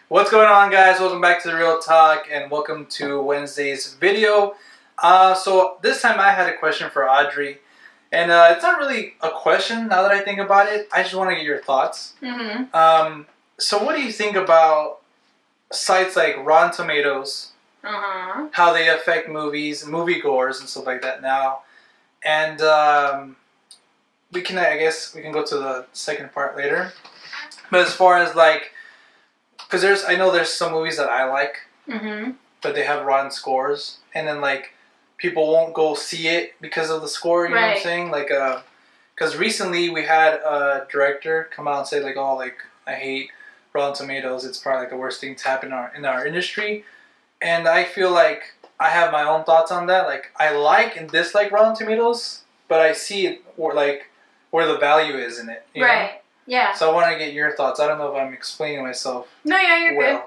What's going on, guys? Welcome back to The Real Talk and welcome to Wednesday's video. So this time I had a question for Audrey, and it's not really a question now that I think about it. I just want to get your thoughts. So what do you think about sites like Rotten Tomatoes, how they affect movies, moviegoers and stuff like that now? And I guess we can go to the second part later. But as far as like, because I know there's some movies that I like, but they have rotten scores, and then like people won't go see it because of the score. You know what I'm saying? Like, because recently we had a director come out and say like, oh, like I hate Rotten Tomatoes. It's probably like the worst thing to happen in our industry, and I feel like I have my own thoughts on that. Like I like and dislike Rotten Tomatoes, but I see it where the value is in it. You know? Yeah. So I want to get your thoughts. I don't know if I'm explaining myself. No, yeah, you're good.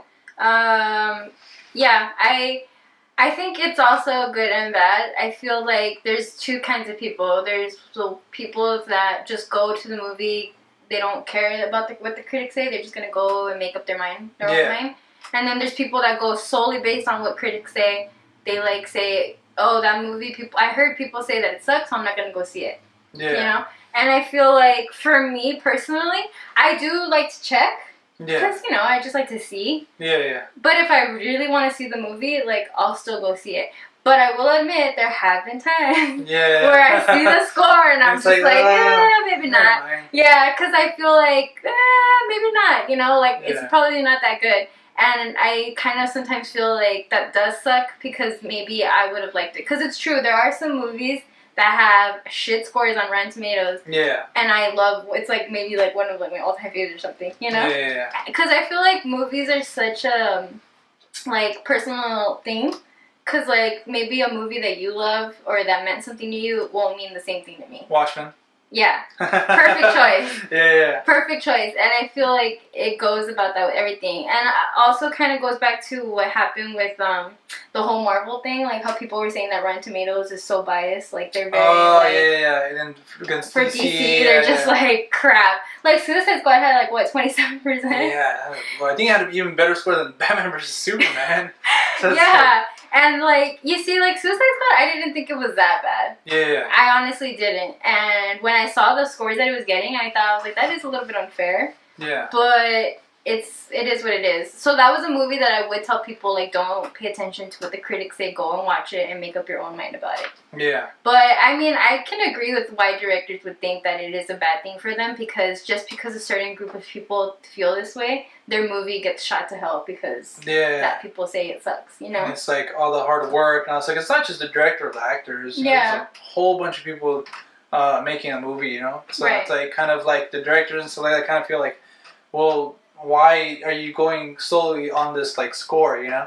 Yeah, I think it's also good and bad. I feel like there's two kinds of people. There's the people that just go to the movie. They don't care about what the critics say. They're just gonna go and make up their own mind. And then there's people that go solely based on what critics say. They like say, oh, that movie. I heard people say that it sucks, so I'm not gonna go see it. Yeah. You know. And I feel like, for me personally, I do like to check. Because, you know, I just like to see. Yeah. But if I really want to see the movie, like, I'll still go see it. But I will admit, there have been times where I see the score and I'm just like, maybe not. Yeah, because I feel like, maybe not. You know, like, it's probably not that good. And I kind of sometimes feel like that does suck because maybe I would have liked it. Because it's true, there are some movies that have shit scores on Rotten Tomatoes. Yeah. And I love, it's like maybe like one of like my all-time favorites or something, you know? Yeah. Because I feel like movies are such a, like, personal thing. Because, like, maybe a movie that you love or that meant something to you won't mean the same thing to me. Watchmen. Yeah. Perfect choice. Yeah. Perfect choice. And I feel like it goes about that with everything. And also kind of goes back to what happened with the whole Marvel thing. Like how people were saying that Rotten Tomatoes is so biased. Like they're very And then against for DC, they're just like crap. Like Suicide Squad had like what, 27%? Yeah. Well, I think it had an even better score than Batman vs Superman. So yeah. And, like, you see, like, Suicide Squad, I didn't think it was that bad. Yeah. I honestly didn't. And when I saw the scores that it was getting, I thought, I was like, that is a little bit unfair. Yeah. But it is what it is. So that was a movie that I would tell people, like, don't pay attention to what the critics say. Go and watch it and make up your own mind about it. Yeah. But, I mean, I can agree with why directors would think that it is a bad thing for them. Because just because a certain group of people feel this way, their movie gets shot to hell because that people say it sucks, you know? And it's like all the hard work. And I was like, it's not just the director or the actors. Yeah. There's a whole bunch of people making a movie, you know? So it's like kind of like the directors and stuff like that kind of feel like, well, why are you going solely on this like score, you know?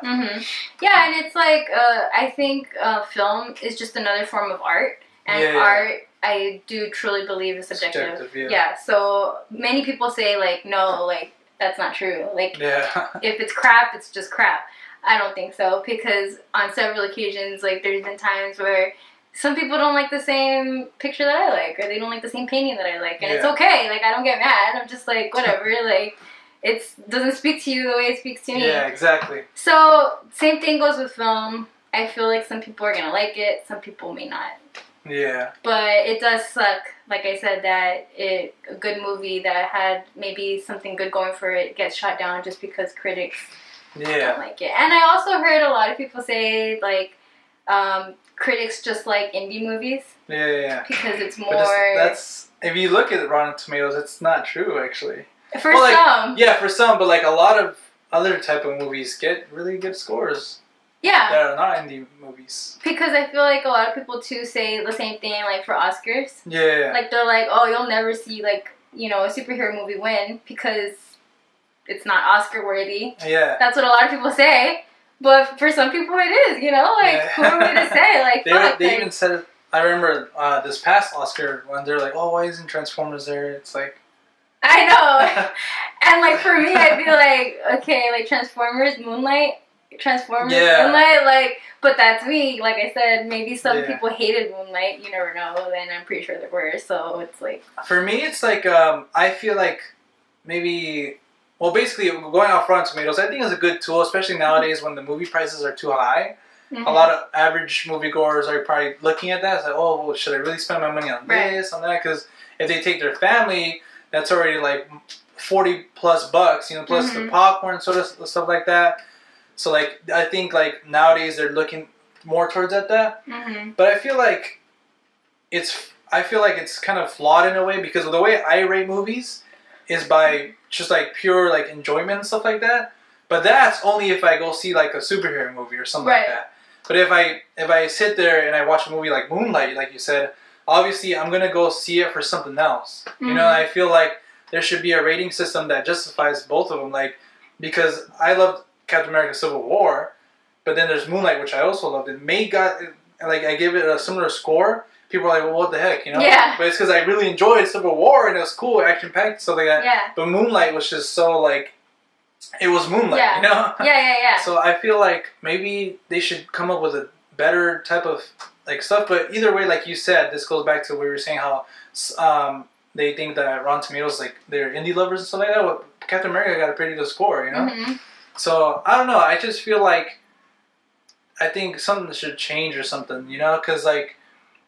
Yeah, and it's like I think film is just another form of art, and art I do truly believe is subjective. Yeah. So many people say like no, like that's not true. Like if it's crap, it's just crap. I don't think so because on several occasions, like there's been times where some people don't like the same picture that I like, or they don't like the same painting that I like, and it's okay. Like I don't get mad. I'm just like whatever. Like. It doesn't speak to you the way it speaks to me. Yeah, exactly. So, same thing goes with film. I feel like some people are going to like it, some people may not. Yeah. But it does suck, like I said, that a good movie that had maybe something good going for it gets shot down just because critics don't like it. And I also heard a lot of people say, like, critics just like indie movies. Yeah. Because it's more... if you look at Rotten Tomatoes, it's not true, actually. For some. Yeah, for some, but like a lot of other type of movies get really good scores. Yeah. That are not indie movies. Because I feel like a lot of people too say the same thing like for Oscars. Yeah. Like they're like, oh, you'll never see like, you know, a superhero movie win because it's not Oscar worthy. Yeah. That's what a lot of people say. But for some people it is, you know? Like who are we to say? Like they even said it, I remember this past Oscar when they're like, oh, why isn't Transformers there? It's like I know. And like for me, I'd be like, okay, like Transformers, Moonlight, like, but that's me. Like I said, maybe some people hated Moonlight. You never know. And I'm pretty sure there were. So it's like. For me, it's like I feel like maybe well, basically going off Rotten Tomatoes, I think is a good tool, especially nowadays when the movie prices are too high. Mm-hmm. A lot of average moviegoers are probably looking at that. It's like, oh, well, should I really spend my money on this, on that? Because if they take their family, that's already like $40+ bucks, you know, plus the popcorn, sort of stuff like that. So like, I think like nowadays they're looking more towards that. Mm-hmm. But I feel like it's kind of flawed in a way, because the way I rate movies is by just like pure like enjoyment and stuff like that. But that's only if I go see like a superhero movie or something like that. But if I sit there and I watch a movie like Moonlight, like you said, obviously I'm gonna go see it for something else. Mm-hmm. You know, I feel like there should be a rating system that justifies both of them. Like, because I love Captain America: Civil War, but then there's Moonlight, which I also loved. I gave it a similar score. People are like, well, what the heck, you know? Yeah. But it's because I really enjoyed Civil War and it was cool, action packed, stuff like that. Yeah. But Moonlight was just so like. It was Moonlight, you know? Yeah. So I feel like maybe they should come up with a better type of like stuff. But either way, like you said, this goes back to what we were saying, how they think that Rotten Tomatoes, like, they're indie lovers and stuff like that. Well, Captain America got a pretty good score, you know? Mm-hmm. So I don't know. I just feel like I think something should change or something, you know? Because like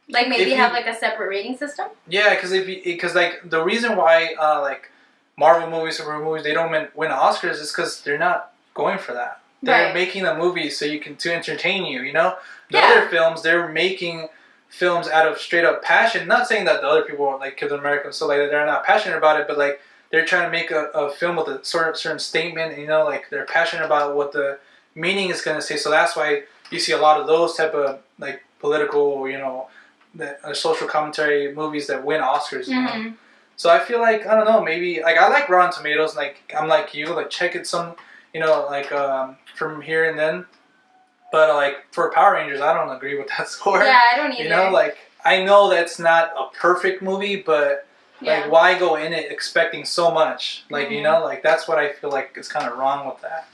maybe have like a separate rating system. Yeah, because like the reason why like Marvel movies, superhero movies, they don't win Oscars is because they're not going for that. They're making the movies so to entertain you, you know? The other films, they're making films out of straight up passion. Not saying that the other people, like Captain America and stuff like that, they're not passionate about it, but like they're trying to make a film with a certain statement, you know? Like they're passionate about what the meaning is going to say. So that's why you see a lot of those type of like political, you know, social commentary movies that win Oscars, you know? So I feel like, I don't know, maybe, like, I like Rotten Tomatoes, like, I'm like you, like, check it some, you know, like, from here and then, but, like, for Power Rangers, I don't agree with that score. Yeah, I don't either. You know, like, I know that's not a perfect movie, but, like, why go in it expecting so much? Like, you know, like, that's what I feel like is kind of wrong with that.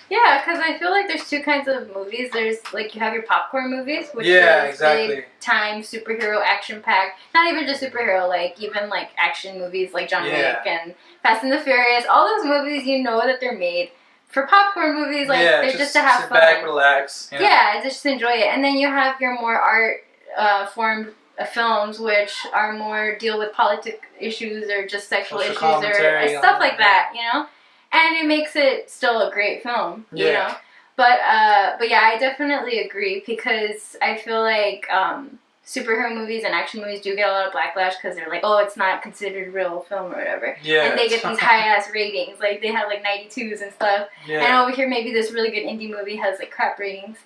Yeah, because I feel like there's two kinds of movies. There's, like, you have your popcorn movies, which is big time superhero action packed. Not even just superhero, like, even, like, action movies like John Wick and Fast and the Furious. All those movies, you know that they're made for popcorn movies. Like, they're just to have fun. Sit back, relax. You know? Yeah, just enjoy it. And then you have your more art formed films, which are more deal with politic issues or just sexual issues or stuff like that, you know? And it makes it still a great film, you know? But yeah, I definitely agree, because I feel like superhero movies and action movies do get a lot of backlash because they're like, oh, it's not considered real film or whatever. Yeah. And they get these high-ass ratings. Like, they have, like, 92s and stuff. Yeah. And over here, maybe this really good indie movie has, like, crap ratings.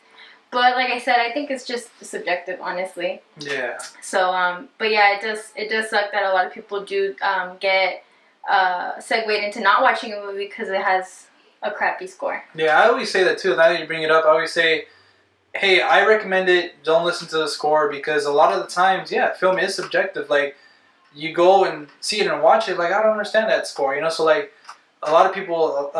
But like I said, I think it's just subjective, honestly. Yeah. So, but yeah, it does suck that a lot of people do get segued into not watching a movie because it has a crappy score. Yeah, I always say that too. Now that you bring it up, I always say, hey, I recommend it. Don't listen to the score, because a lot of the times, film is subjective. Like, you go and see it and watch it, like, I don't understand that score, you know? So, like, a lot of people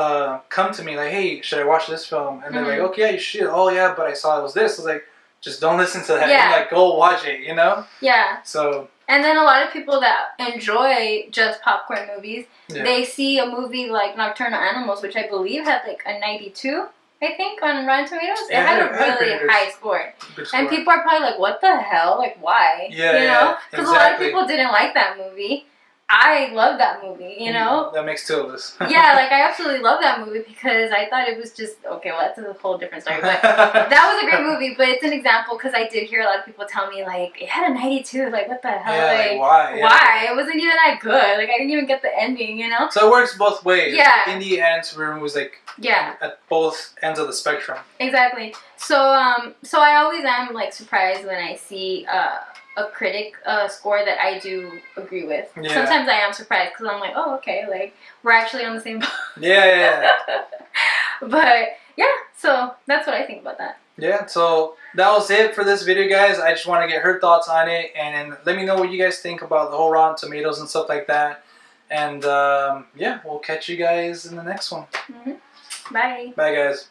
come to me like, hey, should I watch this film? And they're like, okay, yeah, you should. Oh, yeah, but I saw it was this. I was like, just don't listen to that. Yeah. Like, go watch it, you know? Yeah. So... And then a lot of people that enjoy just popcorn movies, they see a movie like Nocturnal Animals, which I believe had like a 92, I think, on Rotten Tomatoes. It had a really high score. And people are probably like, what the hell? Like, why? Yeah, you know? Because a lot of people didn't like that movie. I love that movie, you know? That makes two of us. Yeah, like, I absolutely love that movie because I thought it was just, okay, well, that's a whole different story. But that was a great movie, but it's an example because I did hear a lot of people tell me, like, it had a 92. Like, what the hell? Yeah, like, why? Why? It wasn't even that good. Like, I didn't even get the ending, you know? So it works both ways. Yeah. Like, indie and superhero movies, like, at both ends of the spectrum. Exactly. So I always am, like, surprised when I see a critic score that I do agree with. Yeah. Sometimes I am surprised because I'm like, oh, okay, like, we're actually on the same boat. Yeah. But, yeah, so that's what I think about that. Yeah, so that was it for this video, guys. I just want to get her thoughts on it, and let me know what you guys think about the whole Rotten Tomatoes and stuff like that. And, yeah, we'll catch you guys in the next one. Mm-hmm. Bye. Bye, guys.